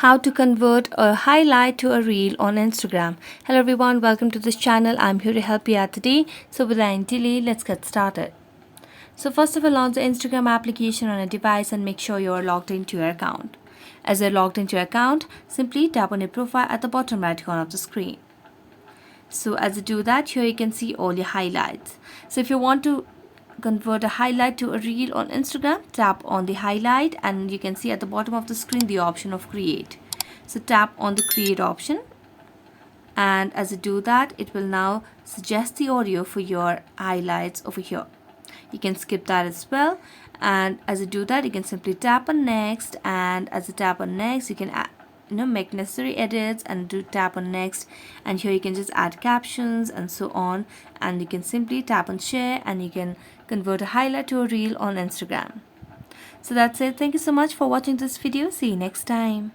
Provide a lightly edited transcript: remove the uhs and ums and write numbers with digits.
how to convert a highlight to a reel on Instagram. Hello everyone, welcome to this channel. I'm here to help you out today. So without any delay, let's get started. So first of all, launch the Instagram application on a device and make sure you're logged into your account. As you're logged into your account, simply tap on your profile at the bottom right corner of the screen. So as you do that, here you can see all your highlights. So if you want to convert a highlight to a reel on Instagram, tap on the highlight and you can see at the bottom of the screen the option of create. So tap on the create option, and as you do that, it will now suggest the audio for your highlights over here. You can skip that as well, and as you do that, you can simply tap on next, and as you tap on next, you can make necessary edits and tap on next, and here you can just add captions and so on, and you can simply tap on share and you can convert a highlight to a reel on Instagram. So that's it. Thank you so much for watching this video. See you next time.